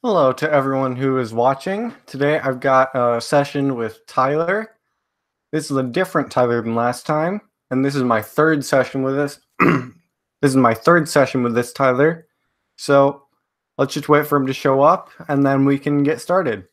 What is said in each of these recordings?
Hello to everyone who is watching. Today I've got a session with Tyler. This is a different Tyler than last time, and this is my third session with this. This is my third session with this Tyler. So let's just wait for him to show up, and then we can get started.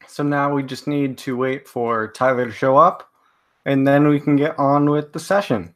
So now we just need to wait for Tyler to show up, and then we can get on with the session.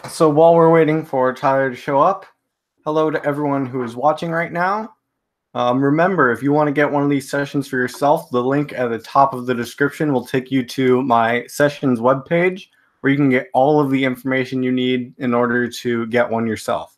So while we're waiting for Tyler to show up, hello to everyone who is watching right now. Remember, if you want to get one of these sessions for yourself, the link at the top of the description will take you to my sessions webpage, where you can get all of the information you need in order to get one yourself.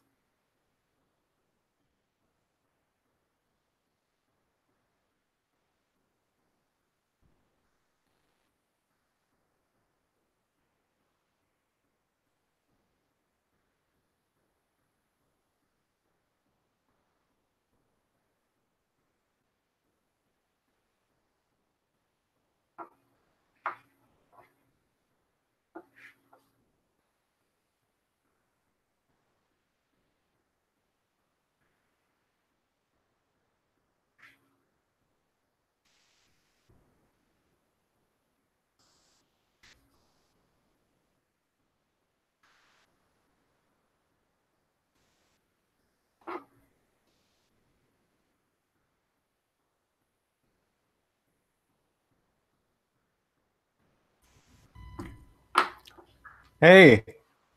Hey,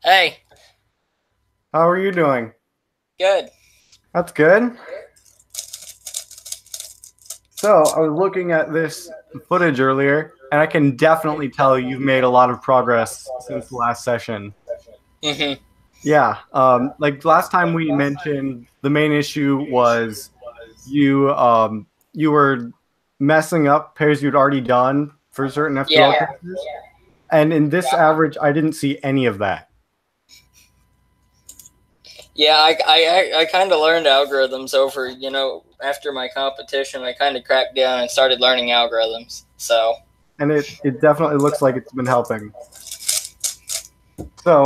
Hey, how are you doing? good. That's good. So I was looking at this footage earlier, and I can definitely tell you've made a lot of progress since the last session. Mm-hmm. Yeah, like last time we mentioned, the main issue was you were messing up pairs you'd already done for certain FQL Yeah. cases, and in this average, I didn't see any of that. Yeah, I kind of learned algorithms over, after my competition. I kind of cracked down and started learning algorithms. So, And it definitely looks like it's been helping. So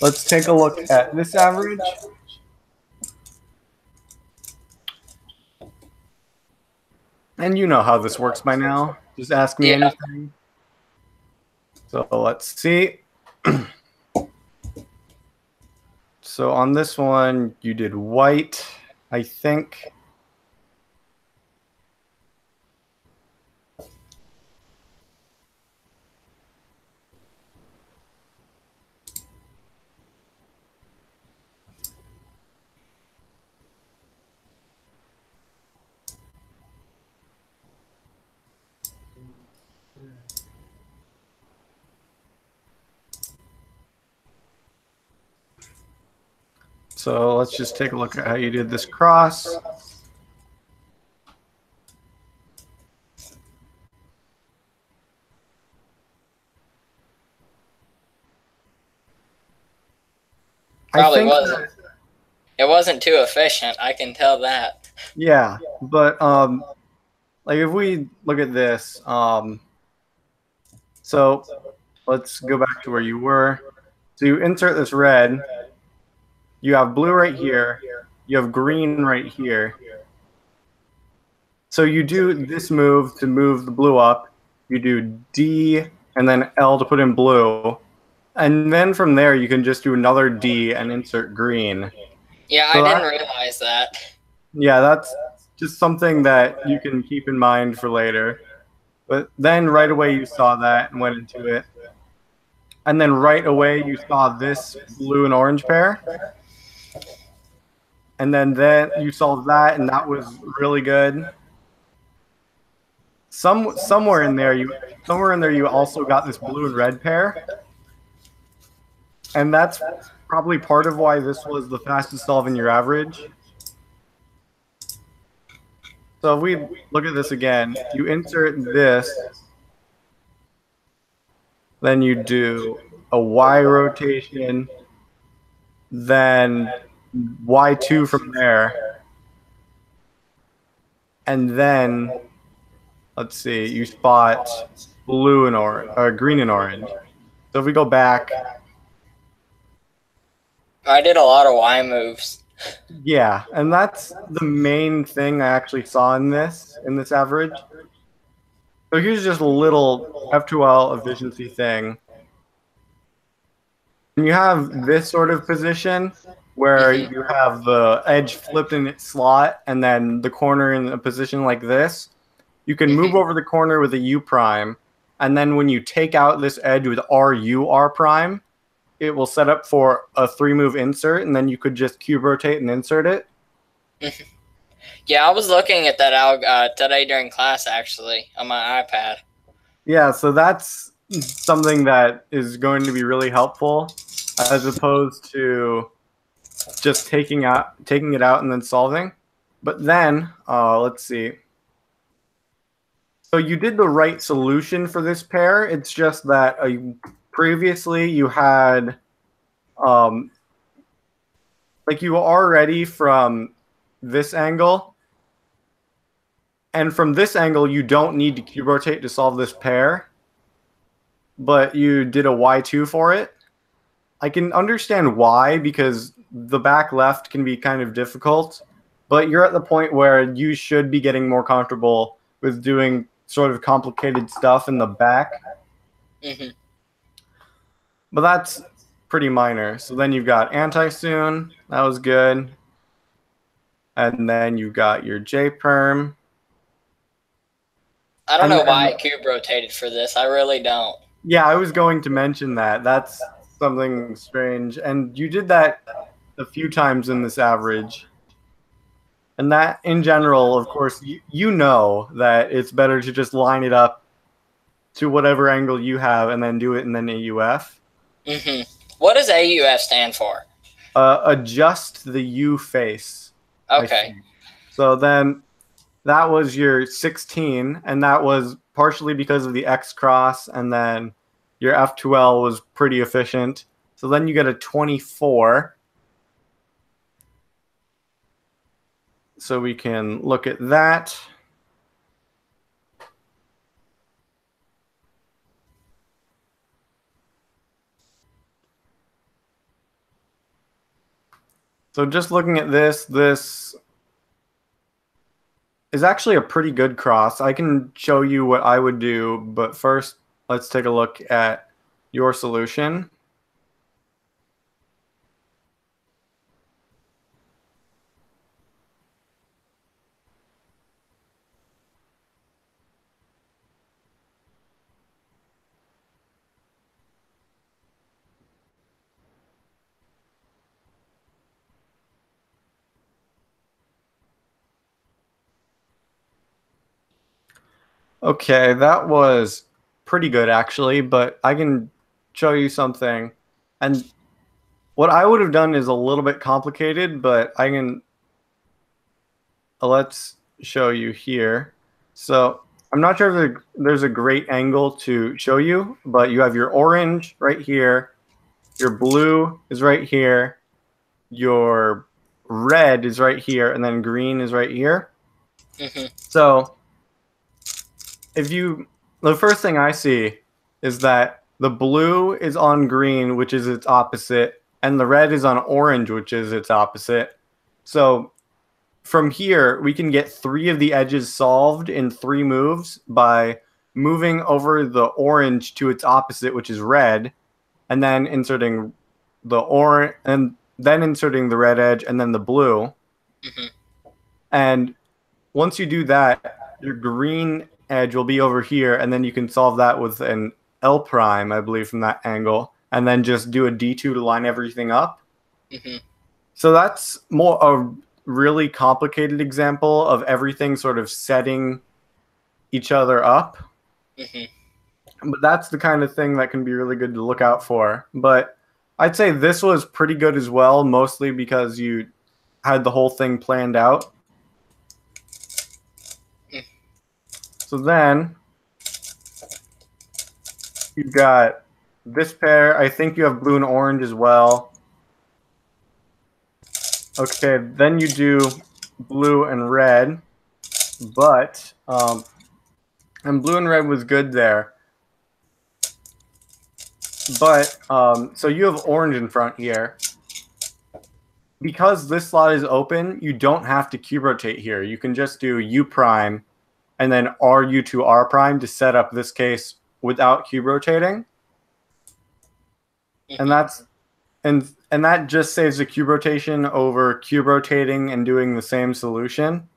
let's take a look at this average. And you know how this works by now. Just ask me yeah. anything. So let's see. So on this one, you did white, I think. So let's just take a look at how you did this cross. Probably wasn't. It wasn't too efficient, I can tell that. Yeah, but like if we look at this, so let's go back to where you were. So you insert this red, you have blue right here, you have green right here. So you do this move to move the blue up, you do D and then L to put in blue, and then from there you can just do another D and insert green. Yeah, So I didn't realize that. Yeah, that's just something that you can keep in mind for later. But then right away you saw that and went into it. And then right away you saw this blue and orange pair. And then you saw that, and that was really good. Somewhere in there you also got this blue and red pair. And that's probably part of why this was the fastest solve in your average. So if we look at this again, you insert this, then you do a Y rotation, then Y2 from there, and then let's see, you spot blue and orange, or green and orange. So if we go back, I did a lot of Y moves. yeah, and that's the main thing I actually saw in this average. So here's just a little F2L efficiency thing. When you have this sort of position where you have the edge flipped in its slot and then the corner in a position like this, you can move over the corner with a U prime, and then when you take out this edge with RU R prime, it will set up for a 3-move insert, and then you could just cube rotate and insert it. Yeah, I was looking at that today during class, actually, on my iPad. Yeah, so that's something that is going to be really helpful, as opposed to just taking it out and then solving. But then, let's see. So you did the right solution for this pair. It's just that previously you had, like you were already from this angle. And from this angle, you don't need to cube rotate to solve this pair. But you did a Y2 for it. I can understand why, because the back left can be kind of difficult. But you're at the point where you should be getting more comfortable with doing sort of complicated stuff in the back. But that's pretty minor. So then you've got anti-soon. That was good. And then you've got your J-perm. I don't know why I cube rotated for this. I really don't. Yeah, I was going to mention that. That's something strange. And you did that a few times in this average. And that, in general, of course, you know that it's better to just line it up to whatever angle you have and then do it and then AUF. What does AUF stand for? Adjust the U face. Okay. So then that was your 16, and that was partially because of the X cross, and then your F2L was pretty efficient. So then you get a 24. So we can look at that. So just looking at this is actually a pretty good cross. I can show you what I would do, but first let's take a look at your solution. Okay, that was pretty good actually, but I can show you something. And What I would have done is a little bit complicated, but I can let's show you here. So I'm not sure if there's a great angle to show you, but you have your orange right here, your blue is right here, your red is right here, and then green is right here. So the first thing I see is that the blue is on green, which is its opposite, and the red is on orange, which is its opposite. So from here, we can get 3 of the edges solved in 3 moves by moving over the orange to its opposite, which is red, and then inserting the orange, and then inserting the red edge, and then the blue. And once you do that, your green edge will be over here, and then you can solve that with an L prime, I believe, from that angle, and then just do a D2 to line everything up. So that's more a really complicated example of everything sort of setting each other up. But that's the kind of thing that can be really good to look out for. But I'd say this was pretty good as well, mostly because you had the whole thing planned out. So then you've got this pair. I think you have blue and orange as well. Okay, then you do blue and red, but and blue and red was good there. But so you have orange in front here. Because this slot is open, you don't have to cube rotate here. You can just do U prime and then RU to R prime to set up this case without cube rotating. And that's and that just saves the cube rotation over cube rotating and doing the same solution.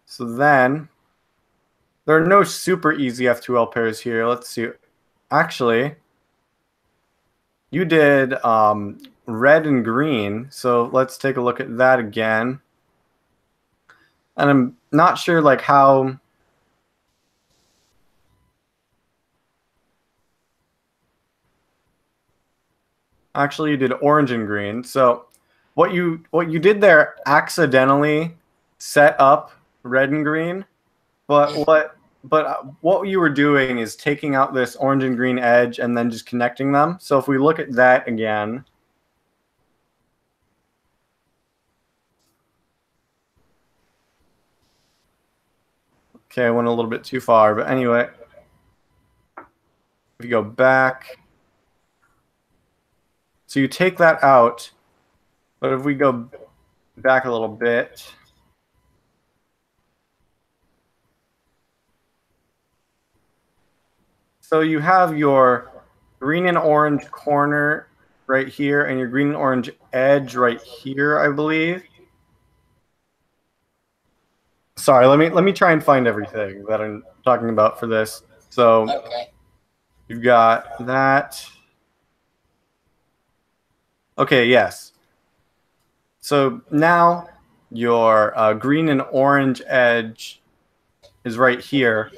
So then there are no super easy F2L pairs here. Let's see. Actually, you did red and green. So let's take a look at that again. And I'm not sure like how actually you did orange and green. So what you did there accidentally set up red and green, but what you were doing is taking out this orange and green edge and then just connecting them. So if we look at that again, okay, I went a little bit too far, but anyway, if you go back, so you take that out, but if we go back a little bit, so you have your green and orange corner right here and your green and orange edge right here, I believe. Sorry, let me try and find everything that I'm talking about for this. So Okay. you've got that. Okay, yes. So now your green and orange edge is right here.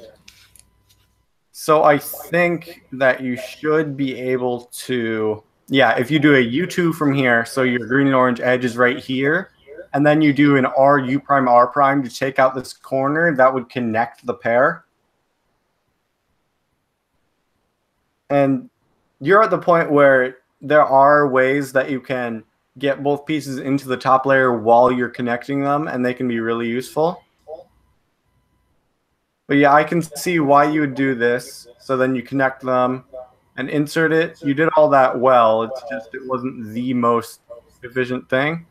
So I think that you should be able to, yeah, if you do a U2 from here, so your green and orange edge is right here, and then you do an RU prime R prime to take out this corner, that would connect the pair. And you're at the point where there are ways that you can get both pieces into the top layer while you're connecting them, and they can be really useful. But yeah, I can see why you would do this. So then you connect them and insert it. You did all that well. It's just it wasn't the most efficient thing.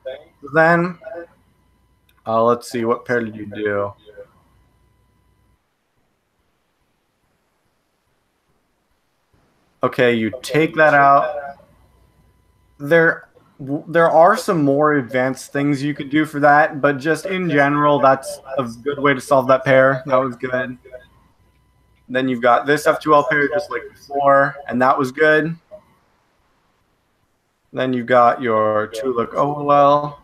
Then let's see, what pair did you do? Okay, you take that out. There are some more advanced things you could do for that, but just in general, that's a good way to solve that pair. That was good. Then you've got this F2L pair just like before, and that was good. Then you've got your 2-look OLL.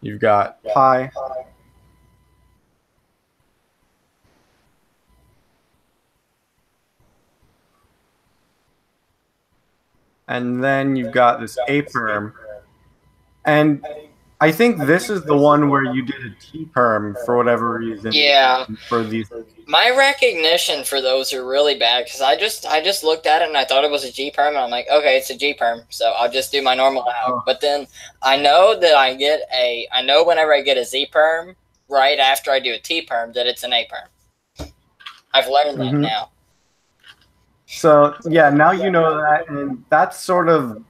You've got pi. and then you've got this A perm. And I think this is the one where you did a T perm for whatever reason. Yeah. For these. My recognition for those are really bad because I just looked at it and I thought it was a G perm and I'm like, okay, it's a G perm, so I'll just do my normal out. But then I know that I know whenever I get a Z perm right after I do a T perm that it's an A perm. I've learned that now. So yeah, now you know that, and that's sort of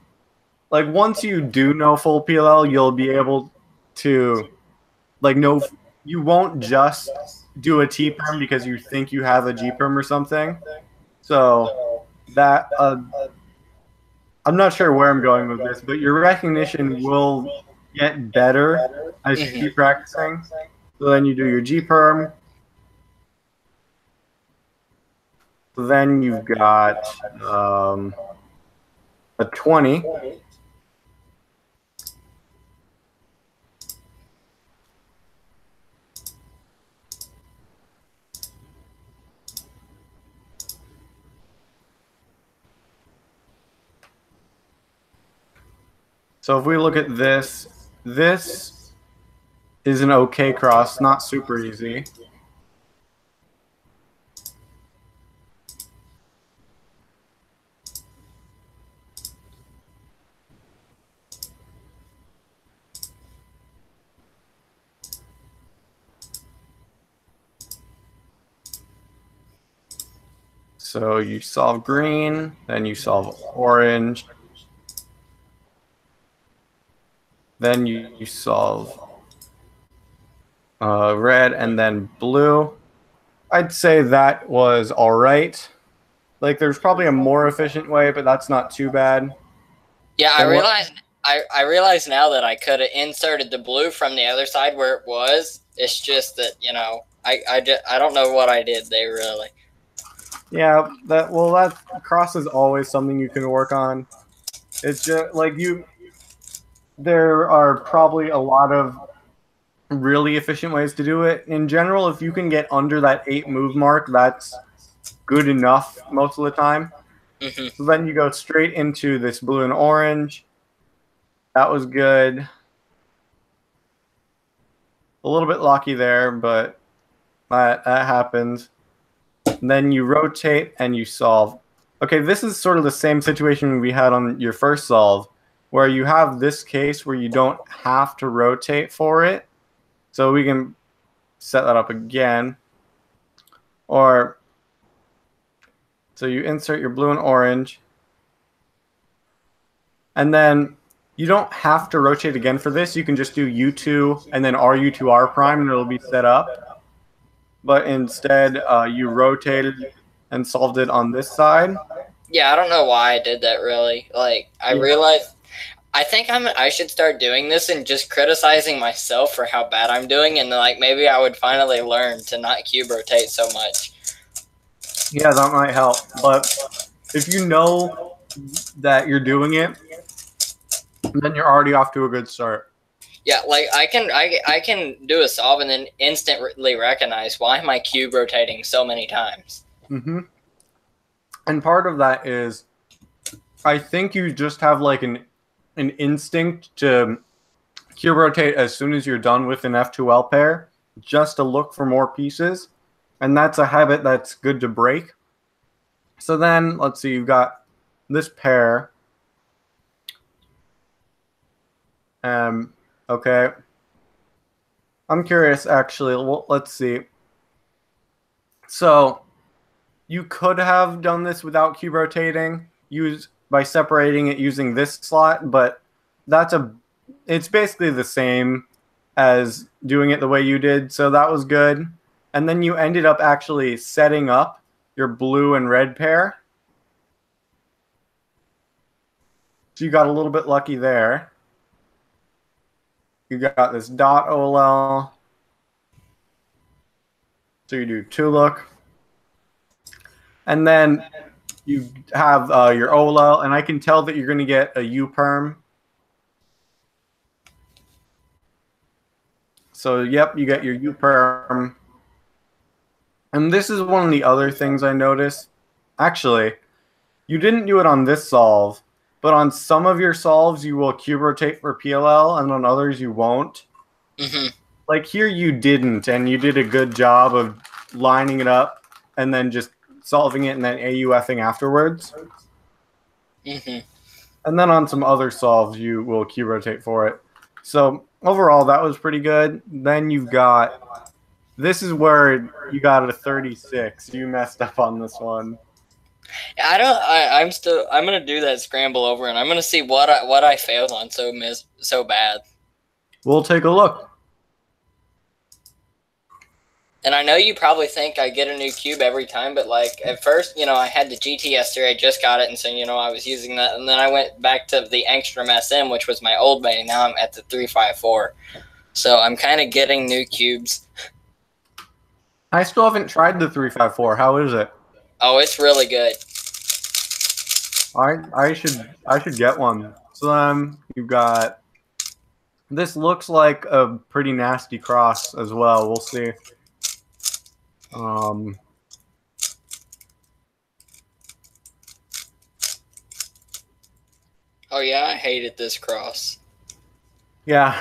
like once you do know full PLL, you'll be able to like know you won't just do a T perm because you think you have a G perm or something. So that I'm not sure where I'm going with this, but your recognition will get better as you keep practicing. So then you do your G perm. Then you've got a 20. So if we look at this, this is an okay cross, not super easy. So you solve green, then you solve orange. Then you solve red and then blue. I'd say that was all right. Like there's probably a more efficient way, but that's not too bad. Yeah, I realize now that I could have inserted the blue from the other side where it was. It's just that, you know, I don't know what I did there really. Yeah, that cross is always something you can work on. It's just like there are probably a lot of really efficient ways to do it. In general, if you can get under that 8 move mark, that's good enough most of the time. So then you go straight into this blue and orange. That was good. A little bit lucky there, but that happens. And then you rotate and you solve. Okay, this is sort of the same situation we had on your first solve, where you have this case where you don't have to rotate for it. So we can set that up again. So you insert your blue and orange. And then you don't have to rotate again for this. You can just do U2 and then RU2R prime and it'll be set up. But instead, you rotated and solved it on this side. Yeah, I don't know why I did that really. Like, I realized I think I should start doing this and just criticizing myself for how bad I'm doing, and like maybe I would finally learn to not cube rotate so much. Yeah, that might help. But if you know that you're doing it, then you're already off to a good start. Yeah, like I can do a solve and then instantly recognize why am I cube rotating so many times. And part of that is, I think you just have like an instinct to cube rotate as soon as you're done with an F2L pair, just to look for more pieces. And that's a habit that's good to break. So then, let's see, you've got this pair. Okay. I'm curious, actually. Well, let's see. So you could have done this without cube rotating, by separating it using this slot, but it's basically the same as doing it the way you did, so that was good. And then you ended up actually setting up your blue and red pair. So you got a little bit lucky there. You got this dot OLL. So you do 2 look. And then you have your OLL, and I can tell that you're going to get a U perm. So, yep, you get your U perm. And this is one of the other things I noticed. Actually, you didn't do it on this solve, but on some of your solves you will cube rotate for PLL, and on others you won't. Mm-hmm. Like here you didn't, and you did a good job of lining it up and then just solving it and then AUFing afterwards. Mm-hmm. And then on some other solves you will cube rotate for it. So overall that was pretty good. Then you've got, this is where you got a 36. You messed up on this one. I'm gonna do that scramble over, and I'm gonna see what I failed on so bad. We'll take a look. And I know you probably think I get a new cube every time, but like at first, I had the GT yesterday, I just got it, and so I was using that, and then I went back to the Angstrom SM, which was my old bay. Now I'm at the 354, so I'm kind of getting new cubes. I still haven't tried the 354. How is it? Oh, it's really good. I should get one. So then you've got, this looks like a pretty nasty cross as well. We'll see. Oh yeah, I hated this cross. Yeah.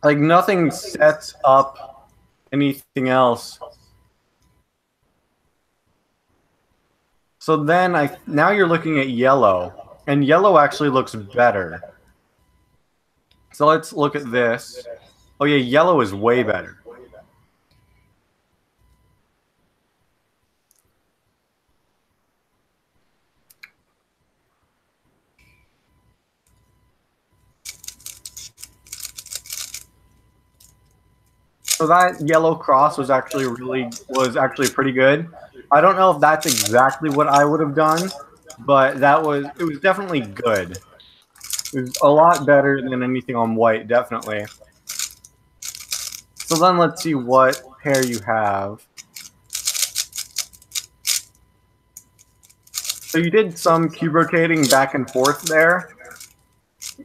Like nothing sets up anything else. So then now you're looking at yellow, and yellow actually looks better. So let's look at this. Oh yeah, yellow is way better. So that yellow cross was actually pretty good. I don't know if that's exactly what I would have done, but it was definitely good. It was a lot better than anything on white, definitely. So then let's see what pair you have. So you did some cube rotating back and forth there.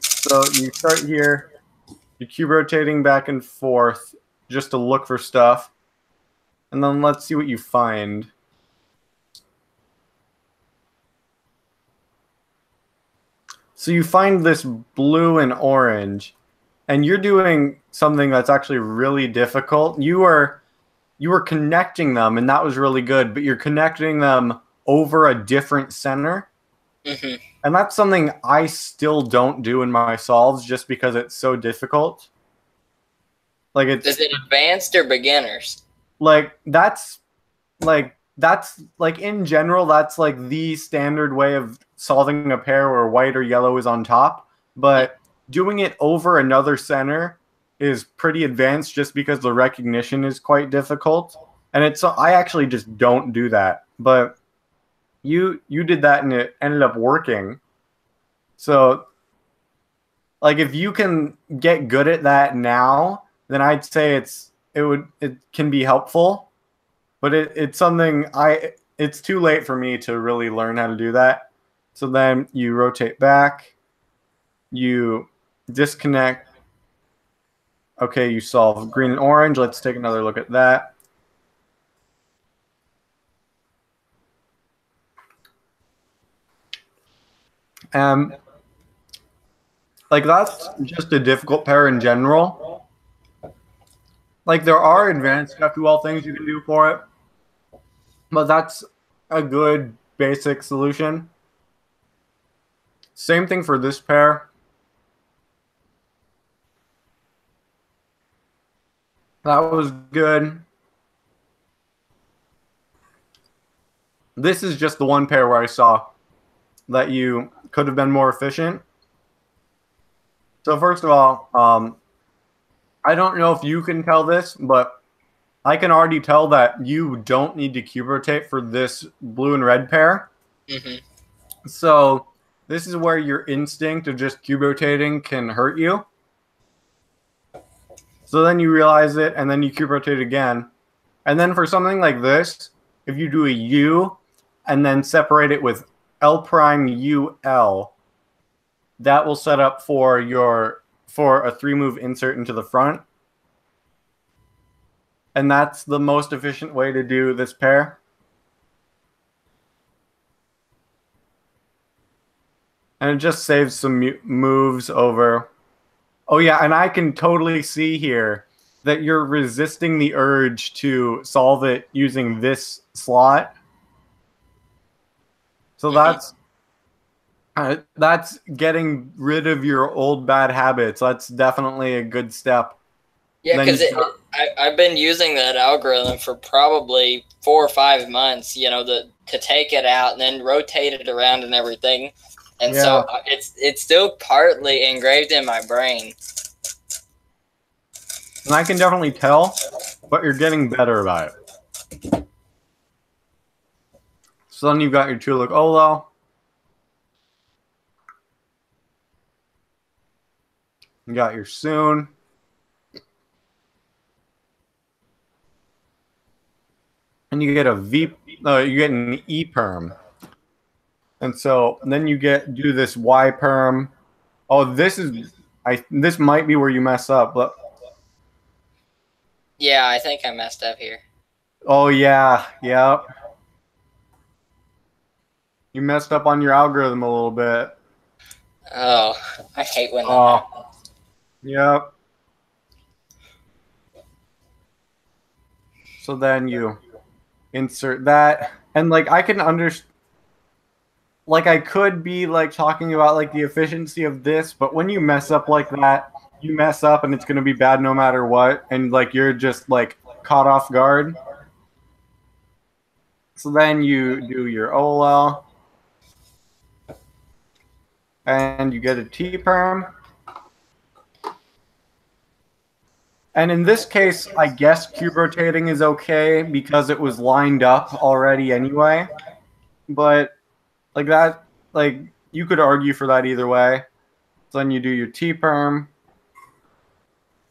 So you start here, you're cube rotating back and forth just to look for stuff. And then let's see what you find. So you find this blue and orange, and you're doing something that's actually really difficult. You were connecting them, and that was really good, but you're connecting them over a different center. Mm-hmm. And that's something I still don't do in my solves just because it's so difficult. Like Is it advanced or beginners? That's in general, that's like the standard way of solving a pair where white or yellow is on top. But doing it over another center is pretty advanced just because the recognition is quite difficult. And I actually just don't do that. But you did that and it ended up working. So like if you can get good at that now, then I'd say it can be helpful. But it's something it's too late for me to really learn how to do that. So then you rotate back, you disconnect. Okay, you solve green and orange. Let's take another look at that. Like that's just a difficult pair in general. Like there are advanced FQL things you can do for it, but that's a good basic solution. Same thing for this pair. That was good. This is just the one pair where I saw that you could have been more efficient. So first of all, I don't know if you can tell this, but I can already tell that you don't need to cube rotate for this blue and red pair. Mm-hmm. So this is where your instinct of just cube rotating can hurt you. So then you realize it, and then you cube rotate again. And then for something like this, if you do a U and then separate it with L prime UL, that will set up for a 3-move insert into the front. And that's the most efficient way to do this pair. And it just saves some moves over. Oh yeah, and I can totally see here that you're resisting the urge to solve it using this slot. So that's getting rid of your old bad habits. That's definitely a good step. Yeah, because I've been using that algorithm for probably 4 or 5 months, you know, to take it out and then rotate it around and everything. And so it's still partly engraved in my brain. And I can definitely tell, but you're getting better about it. So then you've got your Tulip Olo. You got your Soon. And you get a you get an E perm. And so then you do this Y perm. Oh, this might be where you mess up, but yeah, I think I messed up here. Oh yeah, yep. You messed up on your algorithm a little bit. Oh, I hate when that happens. Yep. So then you insert that, and like I can understand. Like I could be like talking about like the efficiency of this, but when you mess up like that, you mess up and it's gonna be bad no matter what, and like you're just like caught off guard. So then you do your OLL, and you get a T perm. And in this case, I guess cube rotating is okay because it was lined up already anyway. But like that, like you could argue for that either way. So then you do your T perm.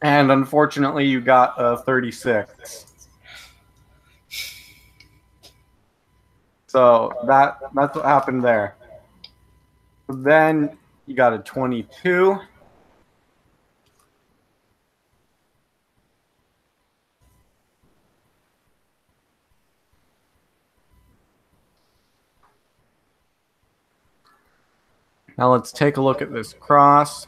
And unfortunately, you got a 36. So that's what happened there. Then you got a 22. Now let's take a look at this cross.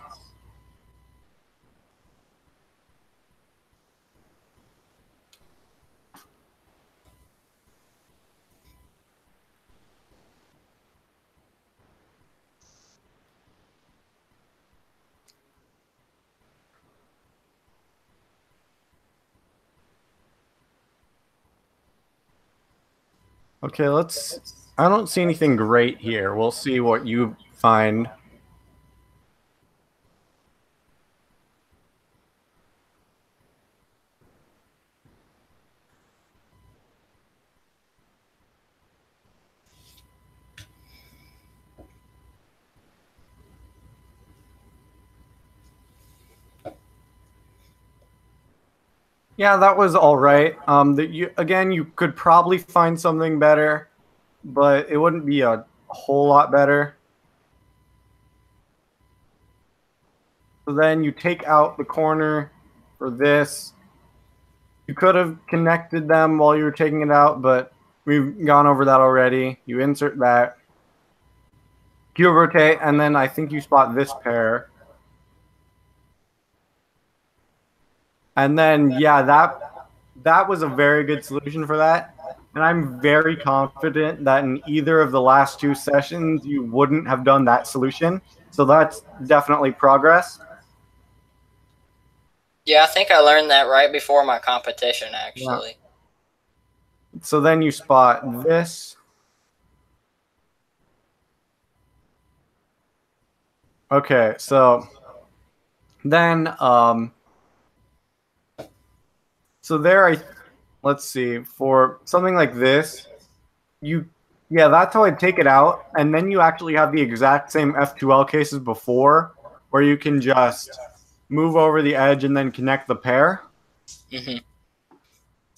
Okay, I don't see anything great here. We'll see what you find. Yeah, that was all right. You could probably find something better, but it wouldn't be a whole lot better. So then you take out the corner for this. You could have connected them while you were taking it out, but we've gone over that already. You insert that. Cube rotate, and then I think you spot this pair. And then, yeah, that was a very good solution for that. And I'm very confident that in either of the last 2 sessions, you wouldn't have done that solution. So that's definitely progress. Yeah, I think I learned that right before my competition, actually. Yeah. So then you spot this. Okay, so then, so there, let's see, for something like this, yeah, that's how I'd take it out. And then you actually have the exact same F2L cases before, where you can just move over the edge and then connect the pair. Mm-hmm.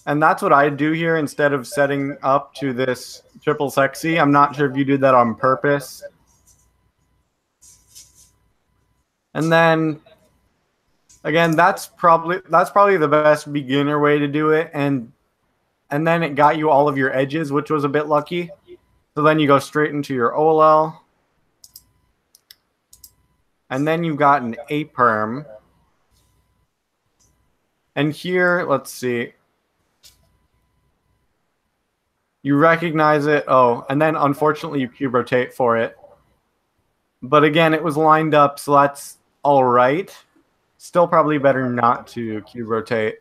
And that's what I do here instead of setting up to this triple sexy. I'm not sure if you did that on purpose. And then again, that's probably the best beginner way to do it. And then it got you all of your edges, which was a bit lucky. So then you go straight into your OLL. And then you've got an A perm. And here, let's see. You recognize it. Oh, and then unfortunately you cube rotate for it. But again, it was lined up, so that's all right. Still probably better not to cube rotate.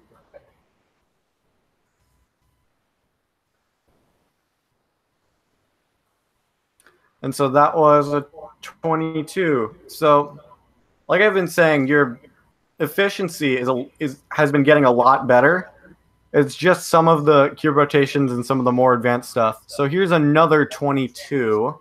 And so that was a 22. So, like I've been saying, your efficiency has been getting a lot better. It's just some of the cube rotations and some of the more advanced stuff. So here's another 22.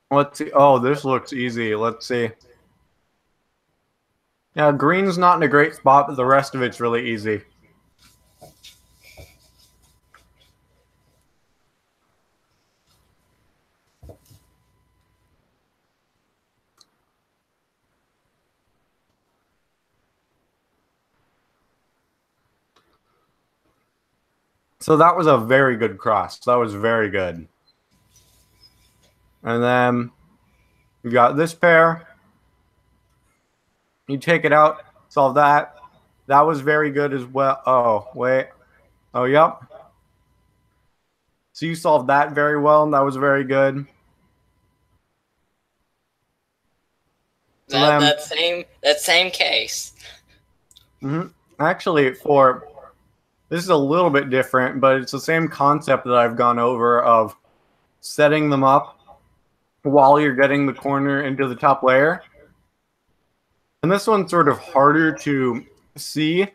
Let's see. Oh, this looks easy. Let's see. Yeah, green's not in a great spot, but the rest of it's really easy. So that was a very good cross. That was very good. And then you got this pair. You take it out, solve that. That was very good as well. Oh, wait. Oh, yep. So you solved that very well, and that was very good. That same case. Actually, this is a little bit different, but it's the same concept that I've gone over of setting them up while you're getting the corner into the top layer. And this one's sort of harder to see,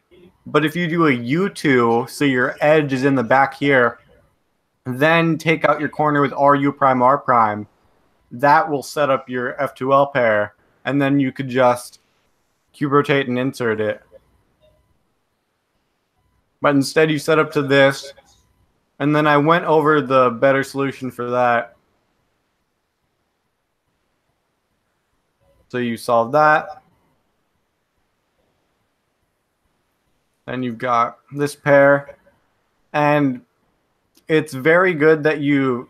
but if you do a U2, so your edge is in the back here, then take out your corner with RU prime R prime, that will set up your F2L pair, and then you could just cube rotate and insert it. But instead you set up to this, and then I went over the better solution for that. So you solve that. Then you've got this pair. And it's very good that you've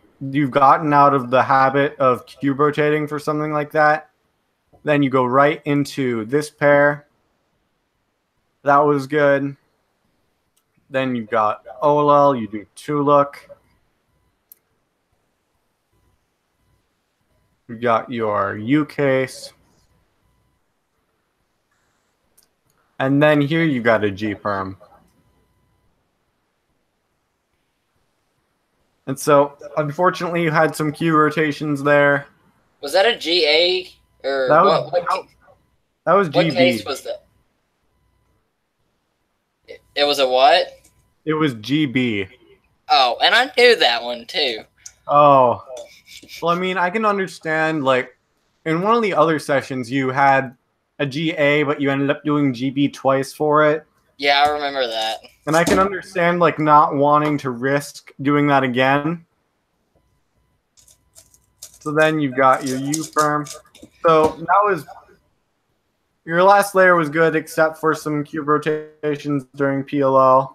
gotten out of the habit of cube rotating for something like that. Then you go right into this pair. That was good. Then you've got OLL, you do 2-look. You've got your U case. And then here you got a G perm. And so, unfortunately, you had some cube rotations there. Was that a GA or that was, that was GB. What case was that? It was a what? It was GB. Oh, and I knew that one too. Oh, well, I mean, I can understand. Like, in one of the other sessions, you had a GA, but you ended up doing GB twice for it. Yeah, I remember that. And I can understand, like, not wanting to risk doing that again. So then you've got your U firm. So that was your last layer was good, except for some cube rotations during PLL.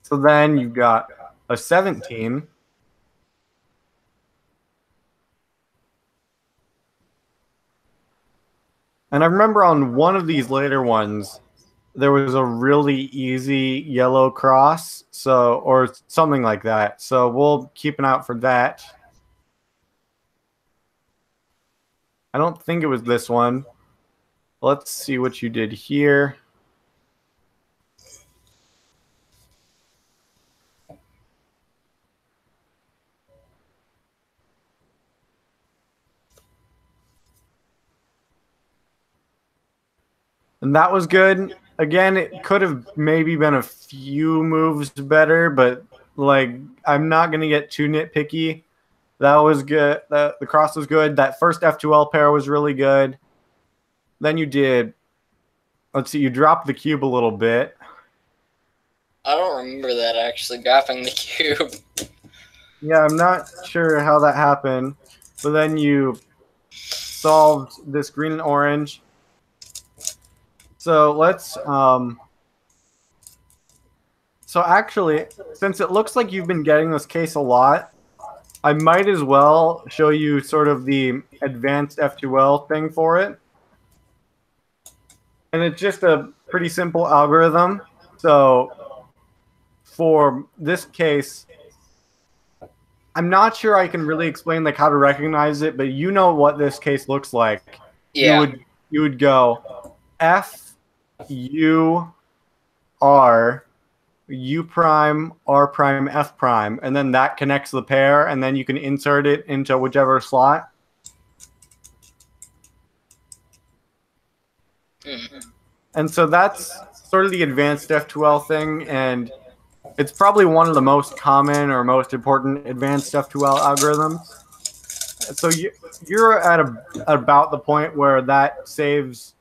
So then you've got a 17. And I remember on one of these later ones, there was a really easy yellow cross, so or something like that. So we'll keep an eye out for that. I don't think it was this one. Let's see what you did here. And that was good. Again, it could have maybe been a few moves better, but like I'm not going to get too nitpicky. That was good. The cross was good. That first F2L pair was really good. Then you did, let's see, you dropped the cube a little bit. I don't remember that actually, graphing the cube. Yeah, I'm not sure how that happened, but then you solved this green and orange. So let's so actually, since it looks like you've been getting this case a lot, I might as well show you sort of the advanced F2L thing for it. And it's just a pretty simple algorithm. So for this case, I'm not sure I can really explain like how to recognize it, but you know what this case looks like. Yeah. You would go F U R U prime R prime F prime, and then that connects the pair, and then you can insert it into whichever slot. And so that's sort of the advanced F2L thing, and it's probably one of the most common or most important advanced F2L algorithms. So you're at about the point where that saves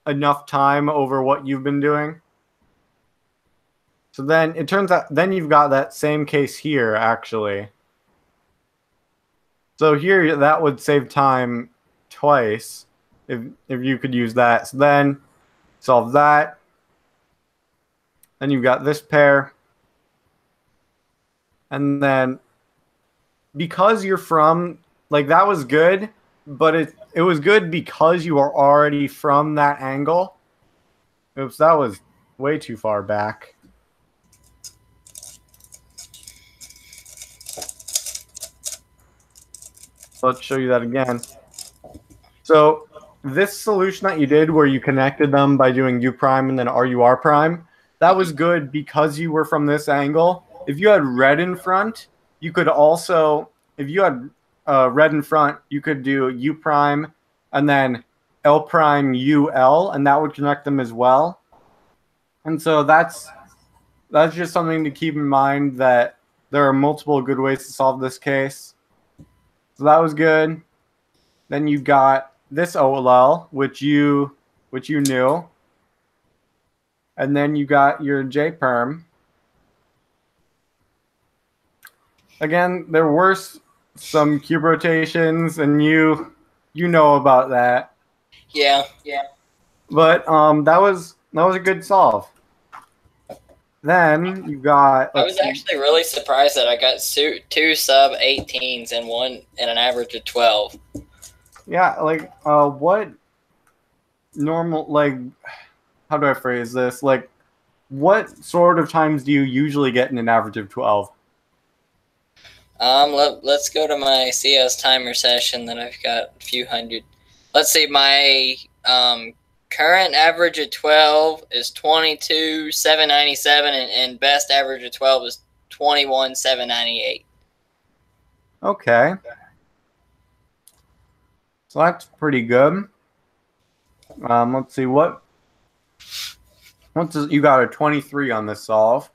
enough time over what you've been doing. So then it turns out, then you've got that same case here, actually. So here, that would save time twice if you could use that. So then solve that. Then you've got this pair. And then because you're from, like, that was good, but it was good because you are already from that angle. Oops, that was way too far back. Let's show you that again. So this solution that you did where you connected them by doing U prime and then RUR prime, that was good because you were from this angle. If you had red in front, you could also, if you had red in front, you could do U prime and then L prime UL, and that would connect them as well. And so that's just something to keep in mind, that there are multiple good ways to solve this case. So that was good. Then you got this OLL, which you knew. And then you got your J-perm. Again, there were some cube rotations, and you know about that. Yeah. But that was a good solve. Then you got. I was actually really surprised that I got 2 sub-18s and one and an average of 12. Yeah, like what normal, like, how do I phrase this? Like, what sort of times do you usually get in an average of 12? Let's go to my CS timer session that I've got a few hundred. Let's see, my current average of 12 is 22,797, and best average of 12 is 21,798. Okay. So that's pretty good. Let's see, you got a 23 on this solve.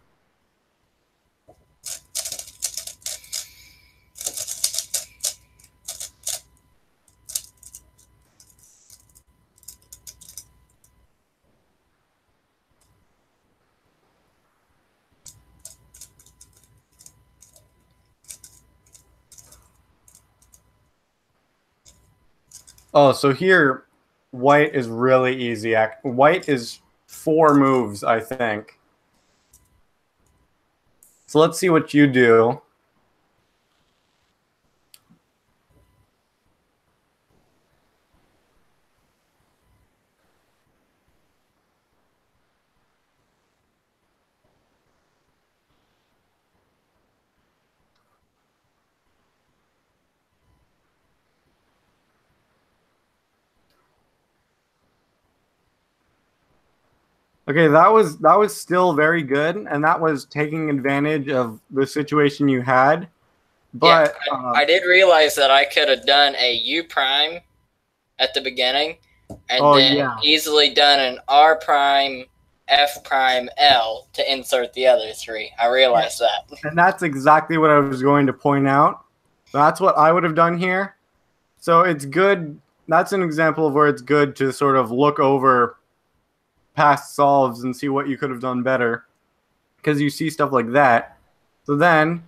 Oh, so here, white is really easy. White is 4 moves, I think. So let's see what you do. Okay, that was still very good, and that was taking advantage of the situation you had. But yeah, I did realize that I could have done a U prime at the beginning, and then easily done an R prime, F prime, L to insert the other 3. I realized that. And that's exactly what I was going to point out. That's what I would have done here. So it's good. That's an example of where it's good to sort of look over past solves and see what you could have done better. because you see stuff like that. So then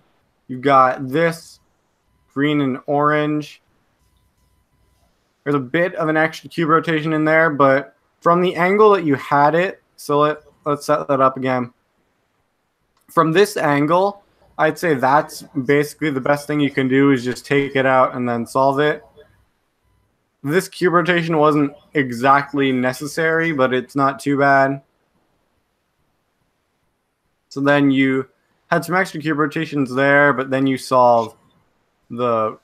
you've got this green and orange. There's a bit of an extra cube rotation in there, but from the angle that you had it, so let's set that up again. From this angle, I'd say that's basically the best thing you can do is just take it out and then solve it. This cube rotation wasn't exactly necessary, but it's not too bad. So then you had some extra cube rotations there, but then you solve the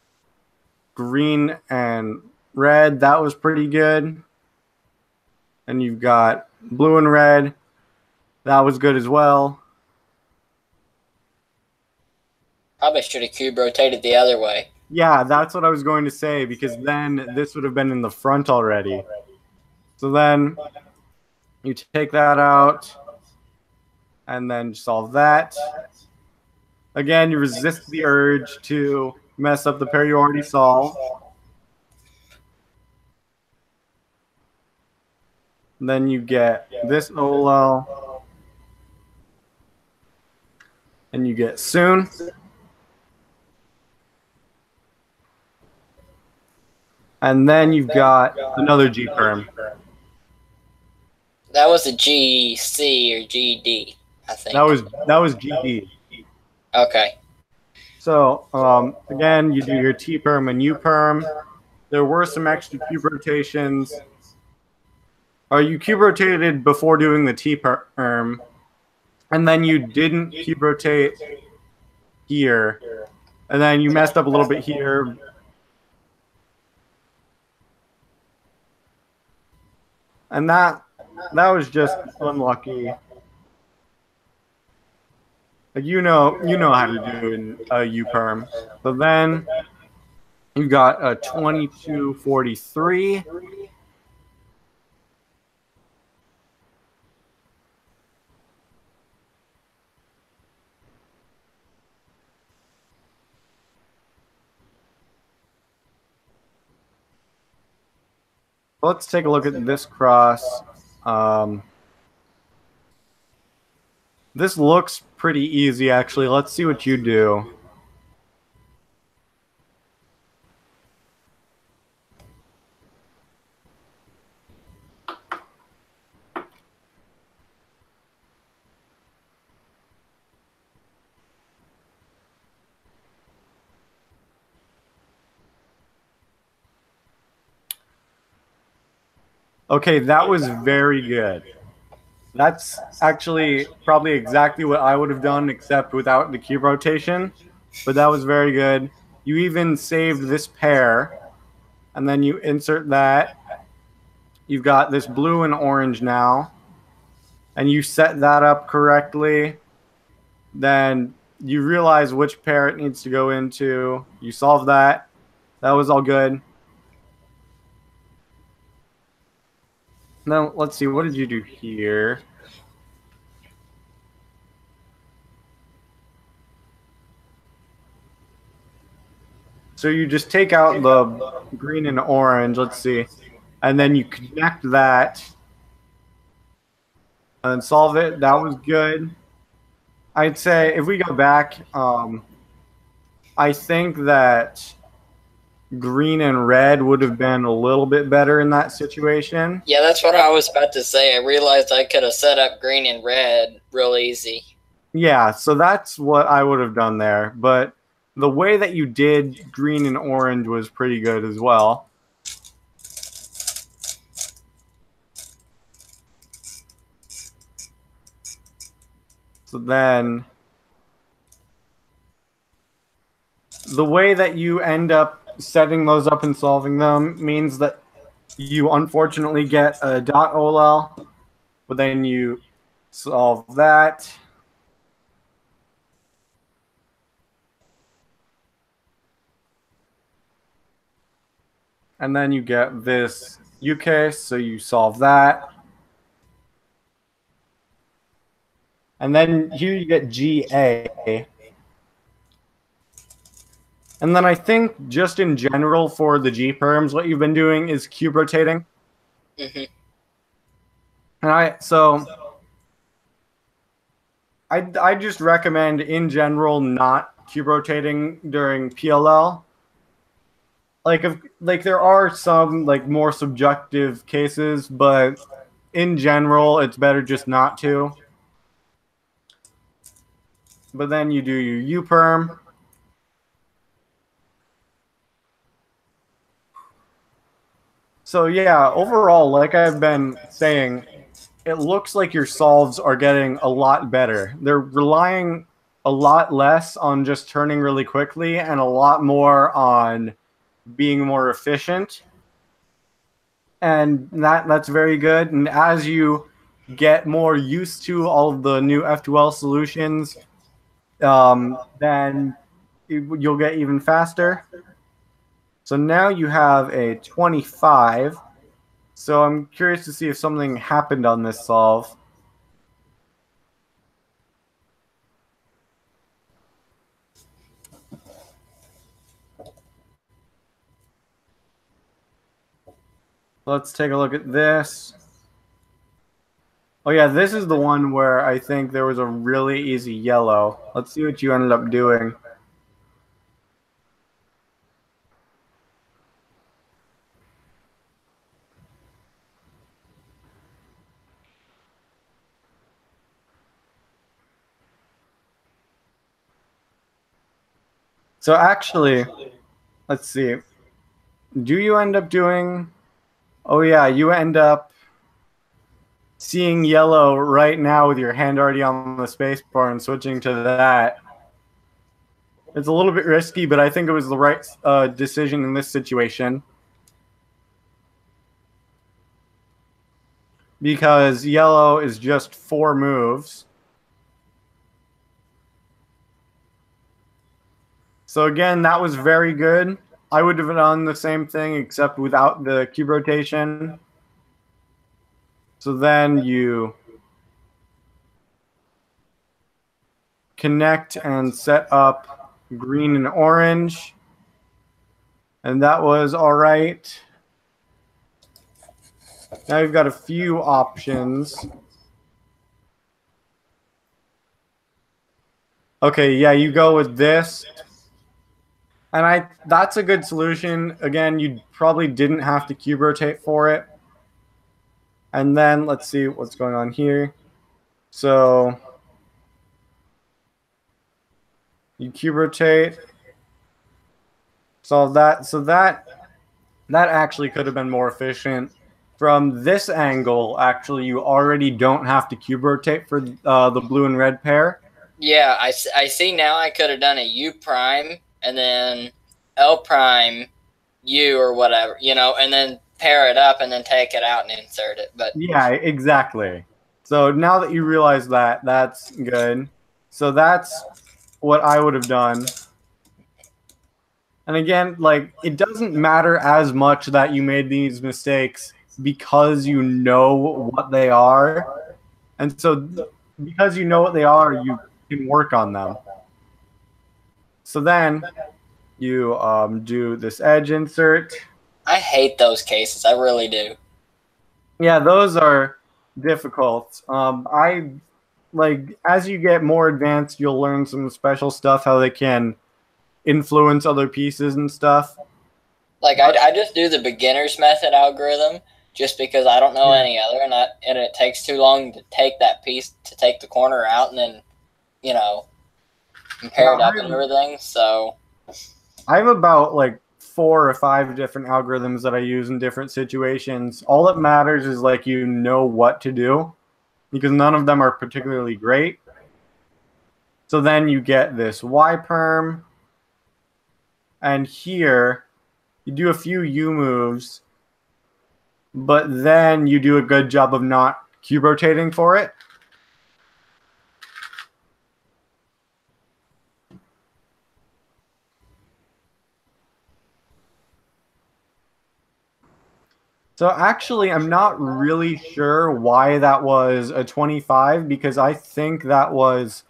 green and red. That was pretty good. And you've got blue and red. That was good as well. Probably should have cube rotated the other way. Yeah, that's what I was going to say, because then this would have been in the front already. So then you take that out and then solve that. Again, you resist the urge to mess up the pair you already solved. And then you get this OLL. And you get soon. And then you've got another G perm. That was a GC or GD, I think. That was GD. Okay. So again, you do your T perm and U perm. There were some extra cube rotations. You cube rotated before doing the T perm, and then you didn't cube rotate here, and then you messed up a little bit here. And that was just unlucky. Like you know how to do a U perm. So then you got a 2243. Let's take a look at this cross. This looks pretty easy, actually. Let's see what you do. Okay, that was very good. That's actually probably exactly what I would have done, except without the cube rotation. But that was very good. You even saved this pair, and then you insert that. You've got this blue and orange now, and you set that up correctly. Then you realize which pair it needs to go into. You solve that. That was all good. Now, let's see, what did you do here? So you just take out the green and orange, let's see, and then you connect that and solve it. That was good. I'd say if we go back, I think that green and red would have been a little bit better in that situation. Yeah, that's what I was about to say. I realized I could have set up green and red real easy. Yeah, so that's what I would have done there. But the way that you did green and orange was pretty good as well. So then the way that you end up setting those up and solving them means that you unfortunately get a .OLL, but then you solve that. And then you get this UK, so you solve that. And then here you get GA. And then I think just in general for the G perms, what you've been doing is cube rotating. Mm-hmm. And so I just recommend in general not cube rotating during PLL. Like there are some like more subjective cases, but in general it's better just not to. But then you do your U-perm. So yeah, overall, like I've been saying, it looks like your solves are getting a lot better. They're relying a lot less on just turning really quickly and a lot more on being more efficient. And that's very good. And as you get more used to all of the new F2L solutions, then you'll get even faster. So now you have a 25. So I'm curious to see if something happened on this solve. Let's take a look at this. Oh yeah, this is the one where I think there was a really easy yellow. Let's see what you ended up doing. So actually, let's see. Do you end up doing... Oh yeah, you end up seeing yellow right now with your hand already on the space bar and switching to that. It's a little bit risky, but I think it was the right decision in this situation. Because yellow is just 4 moves. So again, that was very good. I would have done the same thing except without the cube rotation. So then you connect and set up green and orange. And that was all right. Now you've got a few options. Okay, yeah, you go with this. And that's a good solution. Again, you probably didn't have to cube rotate for it. And then let's see what's going on here. So you cube rotate, solve that. So that actually could have been more efficient. From this angle, actually, you already don't have to cube rotate for the blue and red pair. Yeah, I see now. I could have done a U prime and then L prime U or whatever, you know, and then pair it up and then take it out and insert it. But yeah, exactly. So now that you realize that, that's good. So that's what I would have done. And again, like, it doesn't matter as much that you made these mistakes because you know what they are. And so because you know what they are, you can work on them. So then you do this edge insert. I hate those cases. I really do. Yeah, those are difficult. I like, as you get more advanced, you'll learn some special stuff, how they can influence other pieces and stuff. Like I just do the beginner's method algorithm just because I don't know any other, and it takes too long to take that piece, to take the corner out and then, you know, pair it up and everything. So I have about like 4 or 5 different algorithms that I use in different situations. All that matters is like you know what to do, because none of them are particularly great. So then you get this Y perm, and here you do a few U moves, but then you do a good job of not cube rotating for it. So actually, I'm not really sure why that was a 25, because I think that was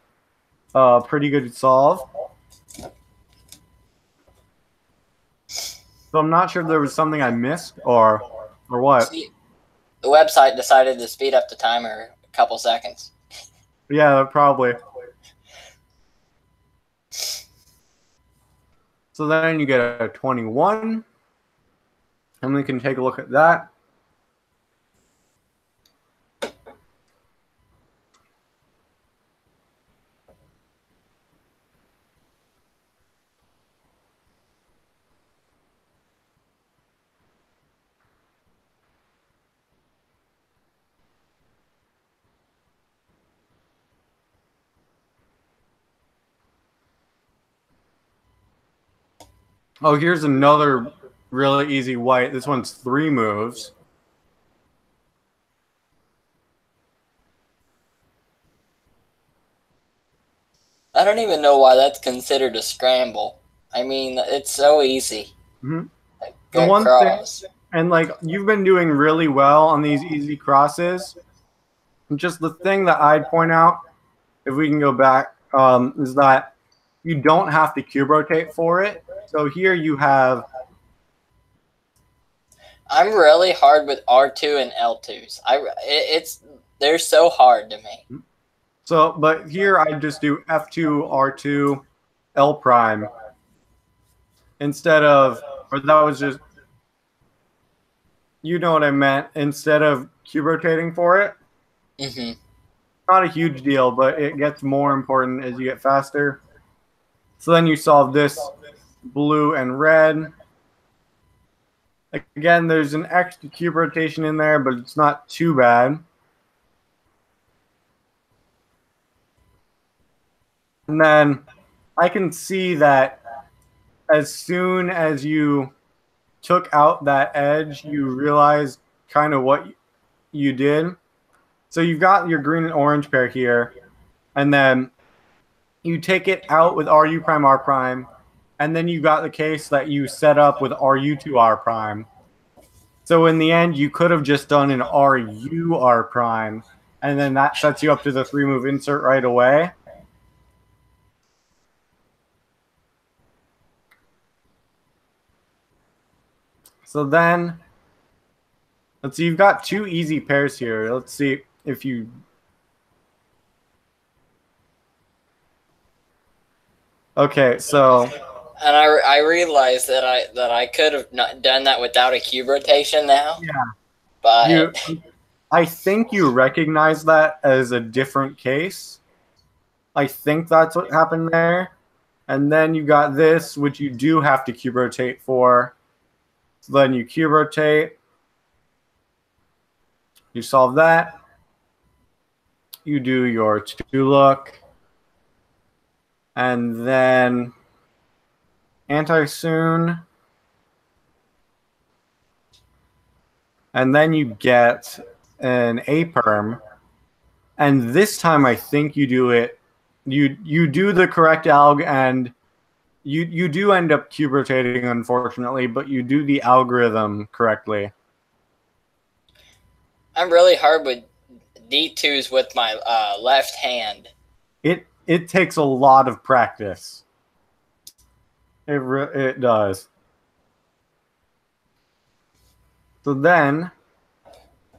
a pretty good solve. So I'm not sure if there was something I missed or what. see, the website decided to speed up the timer a couple seconds. Yeah, probably. So then you get a 21, and we can take a look at that. Oh, here's another really easy white. This one's 3 moves. I don't even know why that's considered a scramble. I mean, it's so easy. Mm-hmm. Like, The good one thing, cross. and like you've been doing really well on these easy crosses. Just the thing that I'd point out, if we can go back, is that you don't have to cube rotate for it. So here you have. I'm really hard with R2 and L2s. They're so hard to me. So, but here I just do F2, R2, L prime instead of, or that was just, you know what I meant, instead of cube rotating for it. Mm-hmm. Not a huge deal, but it gets more important as you get faster. So then you solve this blue and red. Again, there's an extra cube rotation in there, but it's not too bad. And then I can see that as soon as you took out that edge, you realized kind of what you did. So you've got your green and orange pair here, and then you take it out with RU prime R prime, and then you got the case that you set up with RU2 R prime. So in the end, you could have just done an RU R prime, and then that sets you up to the 3-move insert right away. So then, let's see, you've got 2 easy pairs here. Let's see if you... Okay, so... And I realized that I could have not done that without a cube rotation now. Yeah. But I think you recognize that as a different case. I think that's what happened there. And then you got this, which you do have to cube rotate for. So then you cube rotate. You solve that. You do your 2 look. And then anti-soon. And then you get an A perm. And this time I think you do it. You do the correct alg, and you do end up cube rotating, unfortunately, but you do the algorithm correctly. I'm really hard with D2s with my left hand. It takes a lot of practice. It does. So then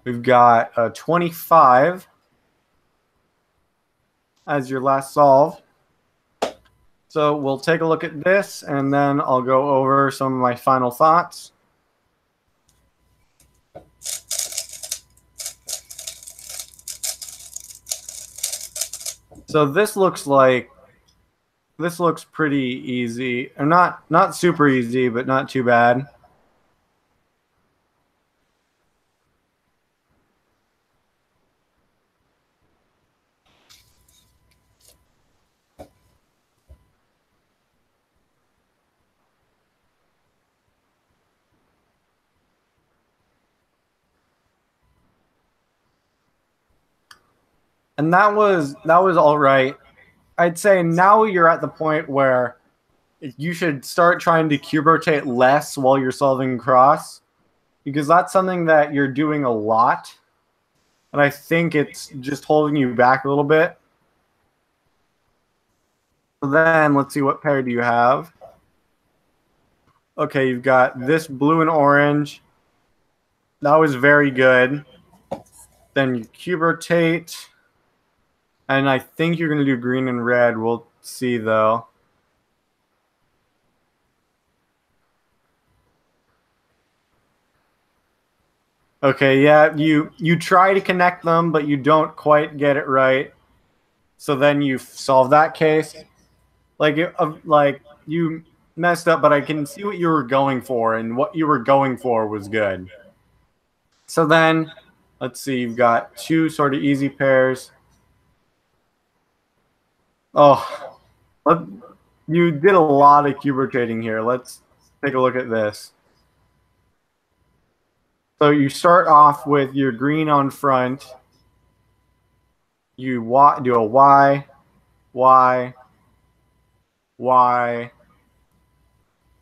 we've got a 25 as your last solve. So we'll take a look at this, and then I'll go over some of my final thoughts. So this looks pretty easy. Or not super easy, but not too bad. And that was all right. I'd say now you're at the point where you should start trying to cube rotate less while you're solving cross, because that's something that you're doing a lot. And I think it's just holding you back a little bit. So then let's see, what pair do you have? Okay, you've got this blue and orange. That was very good. Then you cube rotate. And I think you're going to do green and red. We'll see, though. Okay, yeah, you try to connect them, but you don't quite get it right. So then you solve that case. Like you messed up, but I can see what you were going for, and what you were going for was good. So then, let's see, you've got two sort of easy pairs. Oh, you did a lot of cube rotating here. Let's take a look at this. So you start off with your green on front. You do a Y, Y, Y,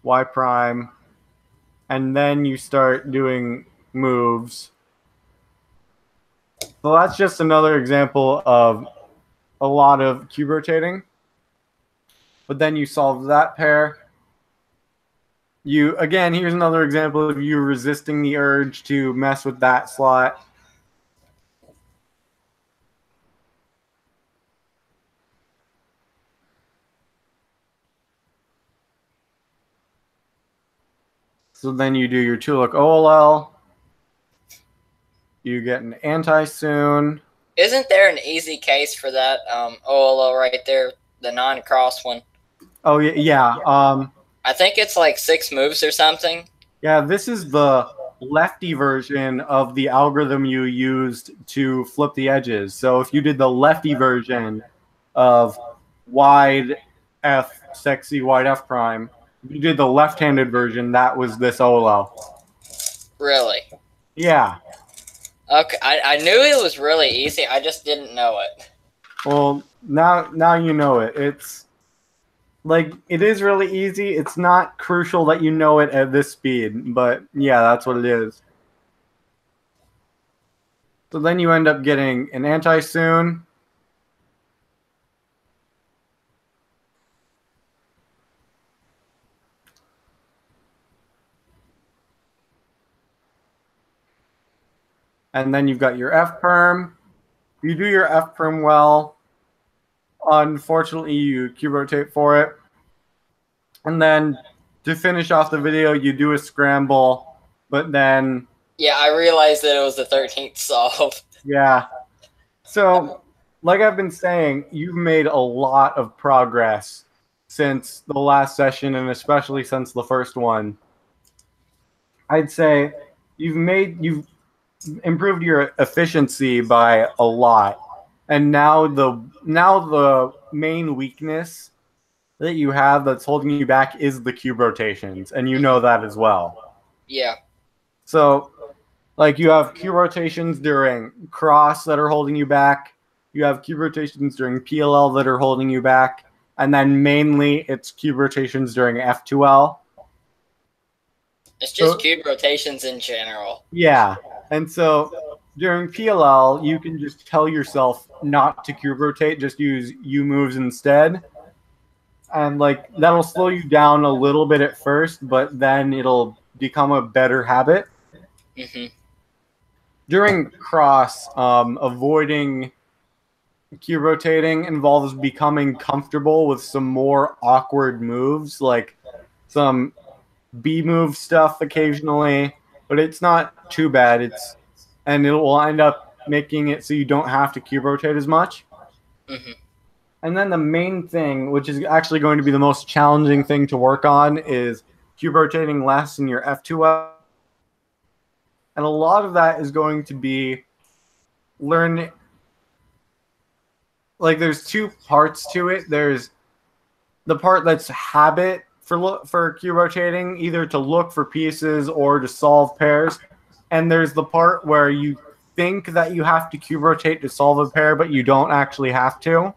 Y prime, and then you start doing moves. So that's just another example of a lot of cube rotating. But then you solve that pair. Again, here's another example of you resisting the urge to mess with that slot. So then you do your 2-look OLL. You get an anti-soon. Isn't there an easy case for that OLO right there, the non-cross one? Oh, yeah. I think it's like 6 moves or something. Yeah, this is the lefty version of the algorithm you used to flip the edges. So if you did the lefty version of wide F, sexy wide F prime, if you did the left-handed version, that was this OLO. Really? Yeah. Okay, I knew it was really easy. I just didn't know it. Well, now you know it. It's like, it is really easy. It's not crucial that you know it at this speed, but yeah, that's what it is. So then you end up getting an anti-soon. And then you've got your F perm. You do your F perm well. Unfortunately, you cube rotate for it. And then to finish off the video, you do a scramble, but then... Yeah, I realized that it was the 13th solve. Yeah. So, like I've been saying, you've made a lot of progress since the last session, and especially since the first one. I'd say you've improved your efficiency by a lot. And now the main weakness that you have that's holding you back is the cube rotations, and you know that as well. Yeah. So, like, you have cube rotations during cross that are holding you back. You have cube rotations during PLL that are holding you back. And then mainly it's cube rotations during F2L. It's just cube rotations in general. Yeah. And so during PLL, you can just tell yourself not to cube rotate, just use U moves instead. And like, that'll slow you down a little bit at first, but then it'll become a better habit. Mm-hmm. During cross, avoiding cube rotating involves becoming comfortable with some more awkward moves, like some B move stuff occasionally, but it's not too bad. And it will end up making it so you don't have to cube rotate as much. Mm-hmm. And then the main thing, which is actually going to be the most challenging thing to work on, is cube rotating less in your F2L. And a lot of that is going to be learn. Like, there's two parts to it. There's the part that's habit for cube rotating, either to look for pieces or to solve pairs. And there's the part where you think that you have to cube rotate to solve a pair, but you don't actually have to.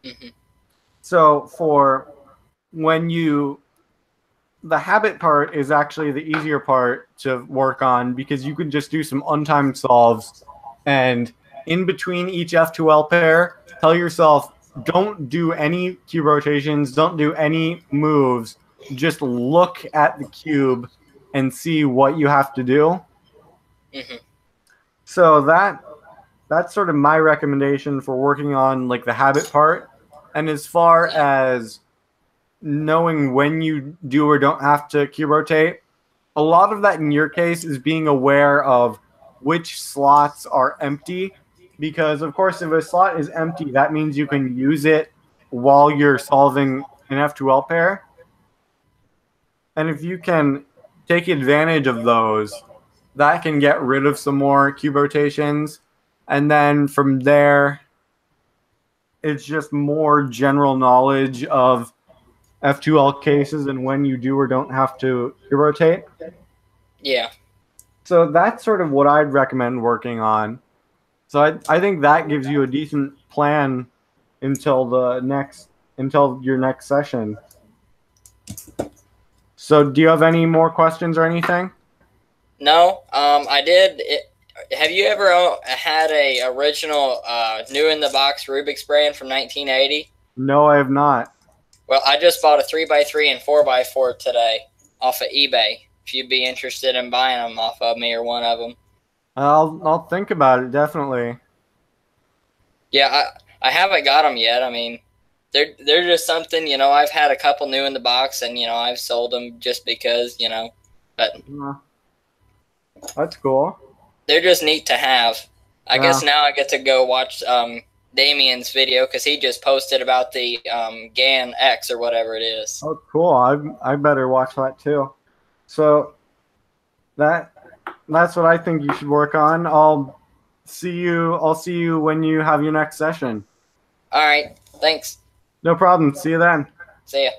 Mm-hmm. So for the habit part is actually the easier part to work on, because you can just do some untimed solves, and in between each F2L pair, tell yourself, don't do any cube rotations, don't do any moves, just look at the cube and see what you have to do. Mm-hmm. So that that's sort of my recommendation for working on like the habit part. And as far as knowing when you do or don't have to cube rotate, a lot of that in your case is being aware of which slots are empty. Because of course, if a slot is empty, that means you can use it while you're solving an F2L pair. And if you can take advantage of those, that can get rid of some more cube rotations. And then from there, it's just more general knowledge of F2L cases and when you do or don't have to cube rotate. Yeah. So that's sort of what I'd recommend working on. So I think that gives you a decent plan until your next session. So do you have any more questions or anything? No, I did. Have you ever had a original new in the box Rubik's brand from 1980? No, I have not. Well, I just bought a 3x3 and 4x4 today off of eBay. If you'd be interested in buying them off of me or one of them. I'll think about it, definitely. Yeah, I haven't got them yet. I mean, they're just something, you know, I've had a couple new in the box and, you know, I've sold them just because, you know, but that's cool. They're just neat to have. I guess now I get to go watch Damien's video because he just posted about the GAN X or whatever it is. Oh, cool. I better watch that too. So that's what I think you should work on. I'll see you when you have your next session. All right. Thanks. No problem. See you then. See ya.